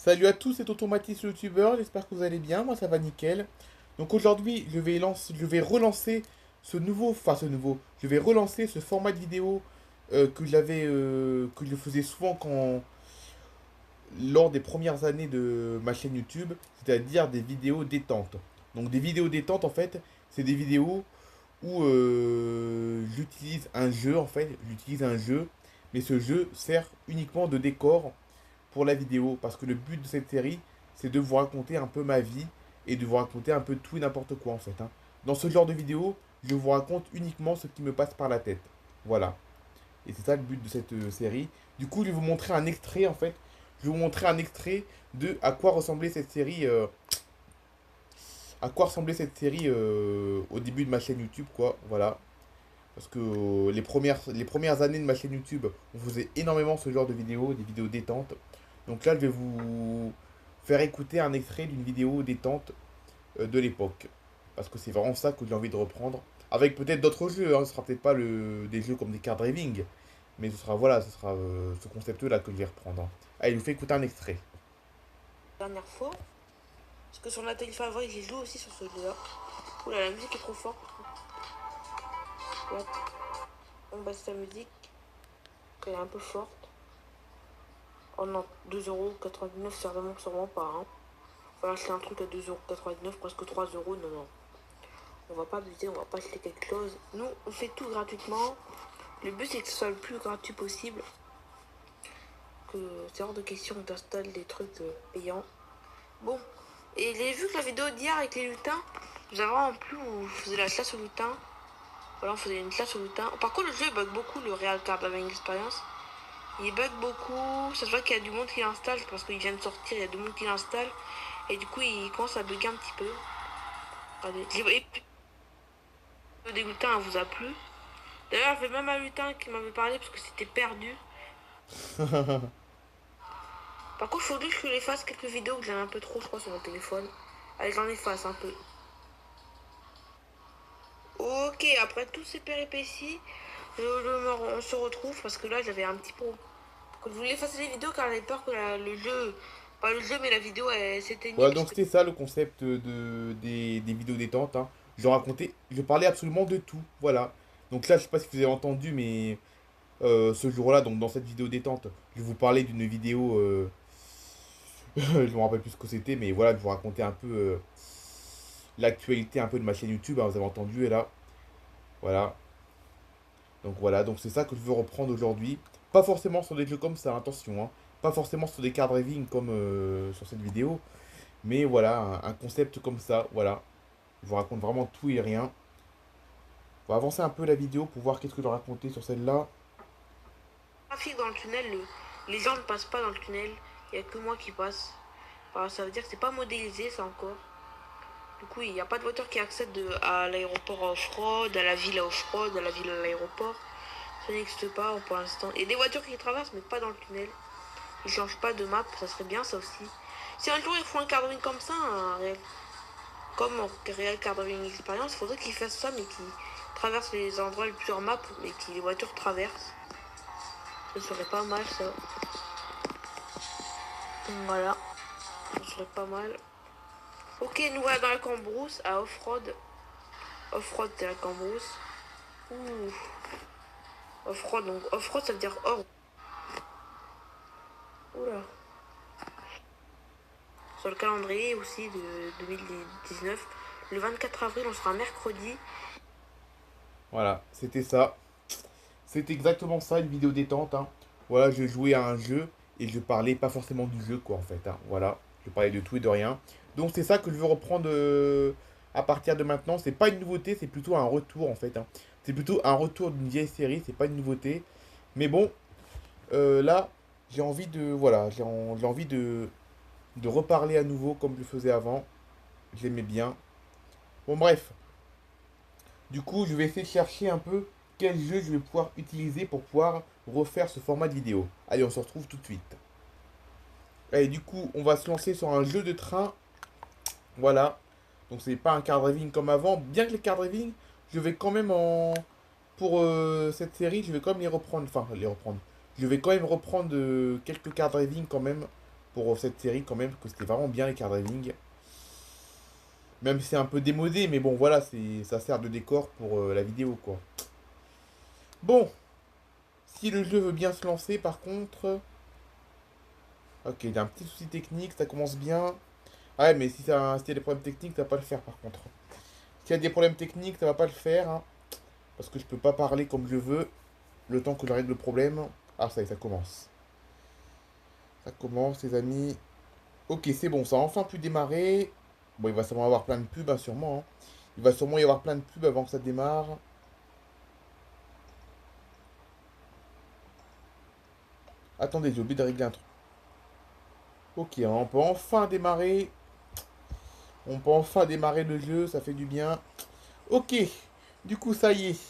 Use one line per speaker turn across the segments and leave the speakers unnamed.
Salut à tous, c'est Tonton Mathis le youtubeur, j'espère que vous allez bien, moi ça va nickel. Donc aujourd'hui je vais relancer je vais relancer ce format de vidéo que je faisais souvent lors des premières années de ma chaîne YouTube, c'est-à-dire des vidéos détente. Donc des vidéos détente en fait, c'est des vidéos où j'utilise un jeu mais ce jeu sert uniquement de décor pour la vidéo, parce que le but de cette série, c'est de vous raconter un peu ma vie et de vous raconter un peu tout et n'importe quoi en fait, hein. Dans ce genre de vidéo, je vous raconte uniquement ce qui me passe par la tête. Voilà. Et c'est ça le but de cette série. Du coup, je vais vous montrer un extrait en fait. Je vais vous montrer un extrait de à quoi ressemblait cette série. À quoi ressemblait cette série au début de ma chaîne YouTube, quoi. Voilà. Parce que les premières années de ma chaîne YouTube, on faisait énormément ce genre de vidéos, des vidéos détente. Donc là, je vais vous faire écouter un extrait d'une vidéo détente de l'époque. Parce que c'est vraiment ça que j'ai envie de reprendre. Avec peut-être d'autres jeux, hein. Ce sera peut-être pas des jeux comme des car driving. Mais ce sera, voilà, ce sera ce concept-là que je vais reprendre, hein. Allez, je vous fais écouter un extrait.
Dernière fois. Parce que sur Nathalie Favori, j'ai joué aussi sur ce jeu-là. Oula, la musique est trop forte. Ouais. On baisse la musique. Elle est un peu forte. Oh non, 2,99€, certainement, sûrement pas. Hein. Faut acheter un truc à 2,99€, presque 3€. Non, non. On va pas abuser, on va pas acheter quelque chose. Nous, on fait tout gratuitement. Le but, c'est que ce soit le plus gratuit possible. Que c'est hors de question d'installer des trucs payants. Bon. Et j'ai vu que la vidéo d'hier avec les lutins, j'avais vraiment plu où je faisais la chasse aux lutins. Voilà, on faisait une chasse aux lutins. Par contre, le jeu bug beaucoup, le Real Card Driving Experience. Il bug beaucoup. Ça se voit qu'il y a du monde qui l'installe parce qu'il vient de sortir, il y a du monde qui l'installe. Et du coup, il commence à bugger un petit peu. Regardez. Et puis, des lutins, vous a plu. D'ailleurs, il y avait même un lutin qui m'avait parlé parce que c'était perdu. Par contre, il faudrait que je les fasse quelques vidéos que j'aime un peu trop, je crois, sur mon téléphone. Allez, j'en efface un peu. Ok, après tous ces péripéties, on se retrouve parce que là j'avais un petit peu. Que je voulais effacer les vidéos car j'avais peur que le jeu. Pas le jeu, mais la vidéo elle s'éteignait
Voilà,
parce
donc
que.
c'était ça le concept des vidéos détente, hein. Je parlais absolument de tout. Voilà. Donc là, je sais pas si vous avez entendu, mais ce jour-là, donc dans cette vidéo détente, je vais vous parlais d'une vidéo. Je me rappelle plus ce que c'était, mais voilà, je vous racontais un peu l'actualité un peu de ma chaîne YouTube, hein, vous avez entendu, et là. Voilà. Donc voilà, donc c'est ça que je veux reprendre aujourd'hui. Pas forcément sur des jeux comme ça, attention, hein. Pas forcément sur des car driving comme sur cette vidéo. Mais voilà, un concept comme ça, voilà. Je vous raconte vraiment tout et rien. On va avancer un peu la vidéo pour voir qu'est-ce que je racontais sur celle-là.
Trafic dans le tunnel, les gens ne passent pas dans le tunnel, il n'y a que moi qui passe. Alors, ça veut dire que c'est pas modélisé ça encore. Du coup, il n'y a pas de voiture qui accède à l'aéroport off-road, à la ville off-road, à la ville à l'aéroport. Ça n'existe pas pour l'instant. Il y a des voitures qui traversent, mais pas dans le tunnel. Ils changent pas de map, ça serait bien ça aussi. Si un jour ils font un car driving comme ça, comme Real Car Driving Experience, il faudrait qu'ils fassent ça, mais qu'ils traversent les endroits les plus en map, mais que les voitures traversent. Ce serait pas mal ça. Voilà, ce serait pas mal. Ok, nous voilà dans la Cambrousse, à Off-Road. Off-Road, c'est la Cambrousse. Ouh. Off-Road, donc Off-Road, ça veut dire hors. Oula. Sur le calendrier aussi de 2019, le 24 avril, on sera mercredi.
Voilà, c'était ça. C'était exactement ça, une vidéo détente, hein. Voilà, je jouais à un jeu et je parlais pas forcément du jeu, quoi, en fait, hein. Voilà, je parlais de tout et de rien. Donc c'est ça que je veux reprendre à partir de maintenant. C'est pas une nouveauté, c'est plutôt un retour, en fait, hein. C'est plutôt un retour d'une vieille série, c'est pas une nouveauté. Mais bon, là, j'ai envie de, voilà, j'ai envie de reparler à nouveau comme je le faisais avant. Je l'aimais bien. Bon, bref. Du coup, je vais essayer de chercher un peu quel jeu je vais pouvoir utiliser pour pouvoir refaire ce format de vidéo. Allez, on se retrouve tout de suite. Allez, du coup, on va se lancer sur un jeu de train. Voilà. Donc, c'est pas un car driving comme avant. Bien que les car driving, je vais quand même en. Pour cette série, je vais quand même les reprendre. Enfin, les reprendre. Je vais quand même reprendre quelques car driving quand même. pour cette série quand même, parce que c'était vraiment bien les car driving. Même si c'est un peu démodé, mais bon, voilà, ça sert de décor pour la vidéo, quoi. Bon, si le jeu veut bien se lancer, par contre... Ok, il y a un petit souci technique, ça commence bien. Ah ouais, mais si y a des problèmes techniques, ça va pas le faire, par contre. S'il y a des problèmes techniques, ça va pas le faire, hein, parce que je peux pas parler comme je veux, le temps que je règle le problème. Ah, ça y est, ça commence. Ça commence, les amis. Ok, c'est bon, ça a enfin pu démarrer. Bon, il va sûrement y avoir plein de pubs, hein, sûrement, hein. Il va sûrement y avoir plein de pubs avant que ça démarre. Attendez, j'ai oublié de régler un truc. Ok, hein, on peut enfin démarrer. On peut enfin démarrer le jeu, ça fait du bien. Ok, du coup, ça y est.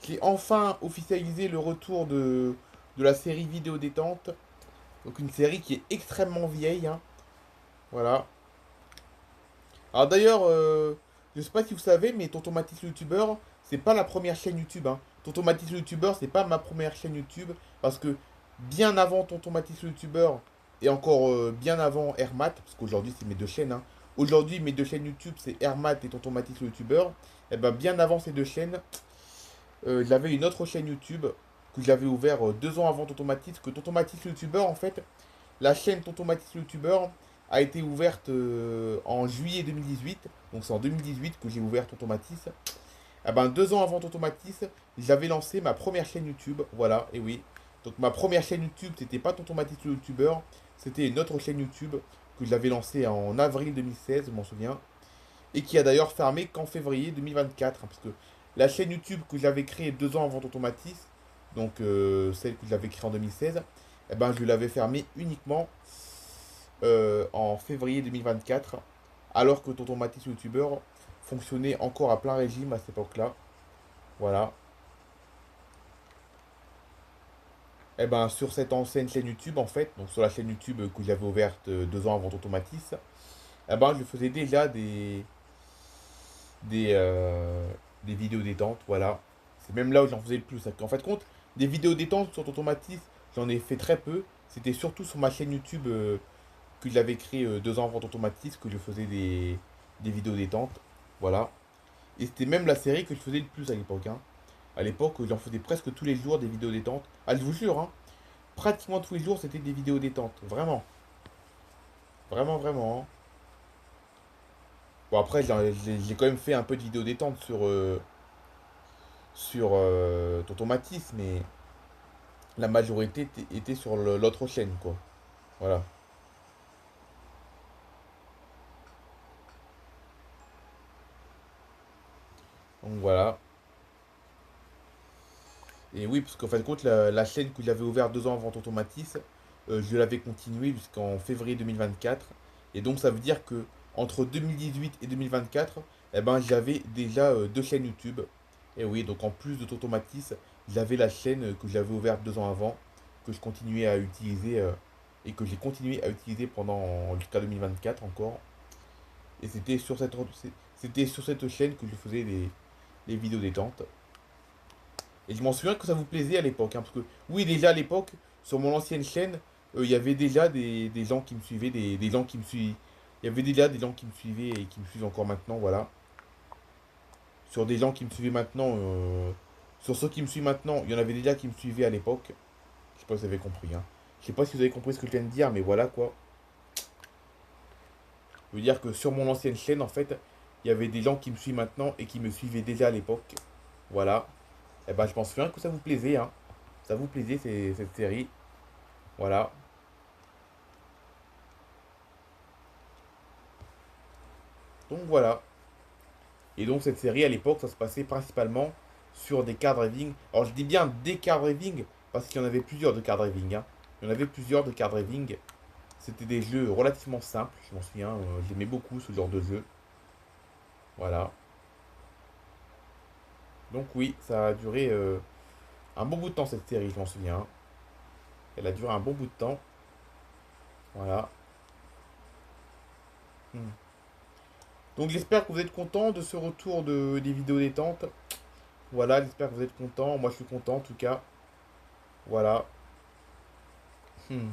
J'ai enfin officialisé le retour de la série vidéo détente. Donc une série qui est extrêmement vieille, hein. Voilà. Alors d'ailleurs, je sais pas si vous savez, mais Tonton Mathis le youtubeur, c'est pas la première chaîne YouTube, hein. Tonton Mathis le youtubeur, c'est pas ma première chaîne YouTube. Parce que bien avant Tonton Mathis le youtubeur, et encore bien avant Airmat, parce qu'aujourd'hui c'est mes deux chaînes, hein. Aujourd'hui mes deux chaînes YouTube c'est Airmat et Tonton Mathis le youtubeur. Et ben bien avant ces deux chaînes, j'avais une autre chaîne YouTube que j'avais ouvert 2 ans avant Tonton Mathis. Que Tonton Mathis le youtubeur en fait, la chaîne Tonton Mathis le youtubeur a été ouverte en juillet 2018. Donc c'est en 2018 que j'ai ouvert Tonton Mathis. Eh ben 2 ans avant Tonton Mathis, j'avais lancé ma première chaîne YouTube. Voilà, et oui. Donc ma première chaîne YouTube, c'était pas Tonton Mathis le youtubeur, c'était une autre chaîne YouTube que j'avais lancée en avril 2016, je m'en souviens. Et qui a d'ailleurs fermé qu'en février 2024. Hein, parce que la chaîne YouTube que j'avais créée 2 ans avant Tonton Mathis, donc celle que j'avais créée en 2016, eh ben, je l'avais fermée uniquement en février 2024, alors que Tonton Mathis youtubeur fonctionnait encore à plein régime à cette époque-là. Voilà. Et ben sur cette ancienne chaîne YouTube en fait, donc sur la chaîne YouTube que j'avais ouverte 2 ans avant Tonton Mathis, eh ben je faisais déjà des, euh, des vidéos détente, voilà. C'est même là où j'en faisais le plus. En fait, compte, des vidéos détente sur Tonton Mathis, j'en ai fait très peu. C'était surtout sur ma chaîne YouTube que j'avais créée 2 ans avant Tonton Mathis que je faisais des vidéos détente. Voilà. Et c'était même la série que je faisais le plus à l'époque, hein. À l'époque, j'en faisais presque tous les jours des vidéos détente. Ah, je vous jure, hein, pratiquement tous les jours, c'était des vidéos détente. Vraiment. Vraiment, vraiment, hein. Bon, après, j'ai quand même fait un peu de vidéos détente sur Tonton Mathis, mais la majorité était sur l'autre chaîne, quoi. Voilà. Donc voilà. Et oui, parce qu'en fin de compte, la chaîne que j'avais ouverte 2 ans avant Tonton Mathis, je l'avais continuée jusqu'en février 2024. Et donc ça veut dire que entre 2018 et 2024, eh ben, j'avais déjà 2 chaînes YouTube. Et oui, donc en plus de Tonton Mathis, j'avais la chaîne que j'avais ouverte 2 ans avant, que je continuais à utiliser et que j'ai continué à utiliser pendant jusqu'à 2024 encore. Et c'était sur cette chaîne que je faisais les vidéos détente. Et je m'en souviens que ça vous plaisait à l'époque, hein, parce que oui, déjà à l'époque, sur mon ancienne chaîne, il y avait déjà des gens qui me suivaient, des gens qui me suivaient. Il y avait déjà des gens qui me suivaient et qui me suivent encore maintenant, voilà. Sur des gens qui me suivaient maintenant, sur ceux qui me suivent maintenant, il y en avait déjà qui me suivaient à l'époque. Je sais pas si vous avez compris, hein. Je sais pas si vous avez compris ce que je viens de dire, mais voilà quoi. Je veux dire que sur mon ancienne chaîne, en fait, il y avait des gens qui me suivent maintenant et qui me suivaient déjà à l'époque. Voilà. Et ben, je m'en souviens que ça vous plaisait, hein. Ça vous plaisait, cette série. Voilà. Donc voilà. Et donc cette série à l'époque, ça se passait principalement sur des car driving. Alors je dis bien des car driving parce qu'il y en avait plusieurs de car driving, hein. Il y en avait plusieurs de car driving. C'était des jeux relativement simples, je m'en souviens. J'aimais beaucoup ce genre de jeu. Voilà. Donc oui, ça a duré un bon bout de temps cette série, je m'en souviens. Elle a duré un bon bout de temps. Voilà. Hmm. Donc j'espère que vous êtes content de ce retour des vidéos détente. Voilà, j'espère que vous êtes content. Moi je suis content en tout cas. Voilà. Hmm.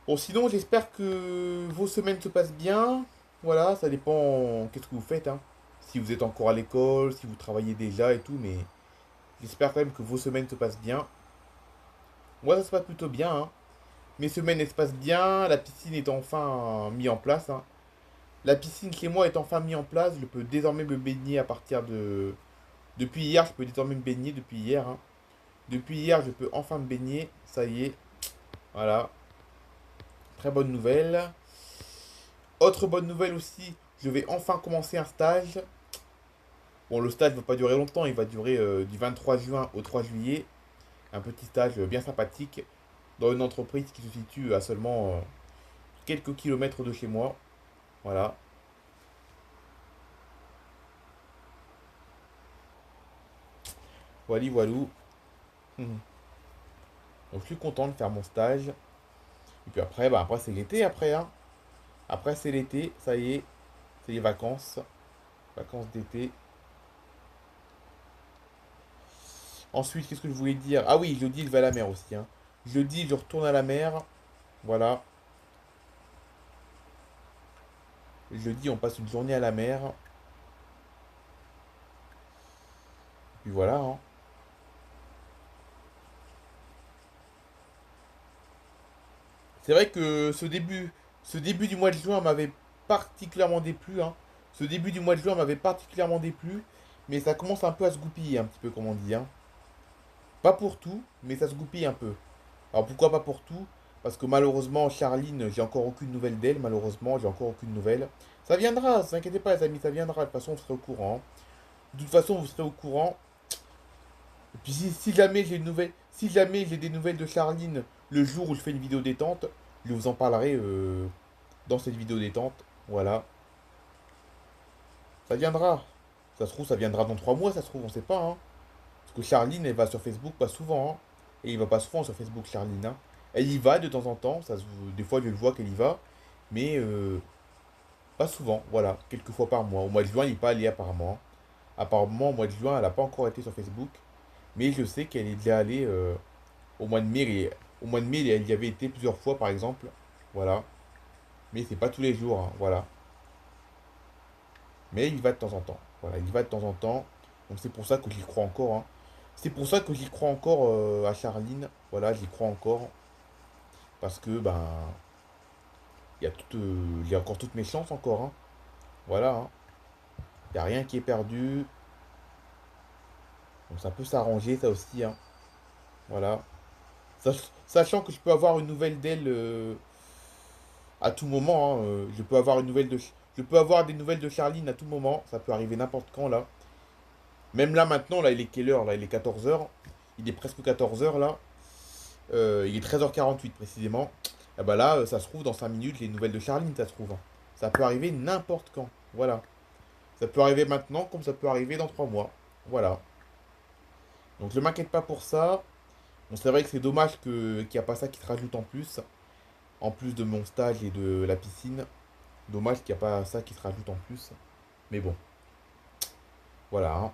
Bon, sinon, j'espère que vos semaines se passent bien. Voilà, ça dépend qu'est-ce que vous faites, hein. Si vous êtes encore à l'école, si vous travaillez déjà et tout, mais j'espère quand même que vos semaines se passent bien. Moi, ça se passe plutôt bien, hein. Mes semaines, elles se passent bien. La piscine est enfin mise en place, hein. La piscine chez moi est enfin mise en place. Je peux désormais me baigner à partir de... Depuis hier, je peux désormais me baigner depuis hier, hein. Depuis hier, je peux enfin me baigner. Ça y est. Voilà. Très bonne nouvelle. Autre bonne nouvelle aussi, je vais enfin commencer un stage. Bon, le stage ne va pas durer longtemps, il va durer du 23 juin au 3 juillet. Un petit stage bien sympathique dans une entreprise qui se situe à seulement quelques kilomètres de chez moi. Voilà. Voilà, voilou. Mhm. Donc je suis content de faire mon stage. Et puis après, bah, après c'est l'été après, hein. Après c'est l'été, ça y est, c'est les vacances. Vacances d'été. Ensuite, qu'est-ce que je voulais dire? Ah oui, jeudi, je vais à la mer aussi, hein. Jeudi, je retourne à la mer. Voilà. Jeudi, on passe une journée à la mer. Puis voilà, hein. C'est vrai que ce début du mois de juin m'avait particulièrement déplu, hein. Ce début du mois de juin m'avait particulièrement déplu. Mais ça commence un peu à se goupiller, un petit peu, comme on dit, hein. Pas pour tout, mais ça se goupille un peu. Alors pourquoi pas pour tout? Parce que malheureusement, Charline, j'ai encore aucune nouvelle d'elle. Malheureusement, j'ai encore aucune nouvelle. Ça viendra, ne vous inquiétez pas, les amis, ça viendra. De toute façon, vous serez au courant, hein. De toute façon, vous serez au courant. Et puis si jamais j'ai une nouvelle, si jamais j'ai des nouvelles de Charline le jour où je fais une vidéo détente, je vous en parlerai dans cette vidéo détente. Voilà. Ça viendra. Ça se trouve, ça viendra dans 3 mois, ça se trouve, on sait pas, hein. Parce que Charline, elle va sur Facebook pas souvent, hein. Et il va pas souvent sur Facebook, Charline, hein. Elle y va de temps en temps, des fois je le vois qu'elle y va, mais pas souvent, voilà, quelques fois par mois. Au mois de juin, il n'est pas allé apparemment. Apparemment, au mois de juin, elle n'a pas encore été sur Facebook, mais je sais qu'elle est déjà allée au mois de mai. Au mois de mai, elle y avait été plusieurs fois, par exemple. Voilà. Mais c'est pas tous les jours, hein, voilà. Mais il y va de temps en temps. Voilà, il y va de temps en temps. Donc c'est pour ça que j'y crois encore, hein. C'est pour ça que j'y crois encore à Charline. Voilà, j'y crois encore. Parce que, ben, il y a encore toutes mes chances encore, hein. Voilà, hein. Il n'y a rien qui est perdu. Donc ça peut s'arranger, ça aussi, hein. Voilà. Sachant que je peux avoir une nouvelle d'elle à tout moment, hein. Je peux avoir je peux avoir des nouvelles de Charline à tout moment. Ça peut arriver n'importe quand, là. Même là, maintenant, là, il est quelle heure, là? Il est 14 h. Il est presque 14 h, là. Il est 13h48 précisément. Et bah là, ça se trouve, dans 5 minutes, les nouvelles de Charline, ça se trouve, hein. Ça peut arriver n'importe quand. Voilà. Ça peut arriver maintenant comme ça peut arriver dans 3 mois. Voilà. Donc je m'inquiète pas pour ça. Bon, c'est vrai que c'est dommage qu'il n'y a pas ça qui se rajoute en plus de mon stage et de la piscine. Dommage qu'il n'y a pas ça qui se rajoute en plus. Mais bon, voilà, hein.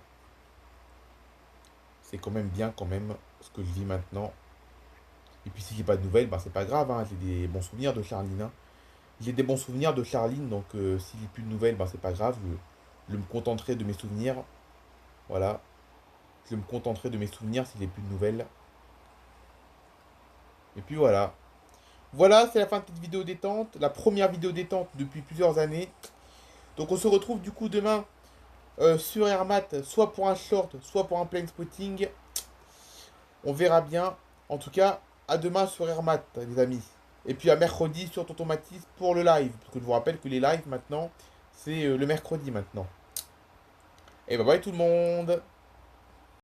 C'est quand même bien quand même ce que je vis maintenant. Et puis si j'ai pas de nouvelles, bah c'est pas grave, hein. J'ai des bons souvenirs de Charline, hein. J'ai des bons souvenirs de Charline, donc si j'ai plus de nouvelles, bah c'est pas grave. Je me contenterai de mes souvenirs. Voilà. Je me contenterai de mes souvenirs si j'ai plus de nouvelles. Et puis voilà. Voilà, c'est la fin de cette vidéo détente. La première vidéo détente depuis plusieurs années. Donc on se retrouve du coup demain sur Airmat, soit pour un short, soit pour un plane spotting. On verra bien. En tout cas, à demain sur Airmat, les amis. Et puis à mercredi sur Tonton Mathis pour le live. Parce que je vous rappelle que les lives maintenant, c'est le mercredi maintenant. Et bye bye tout le monde.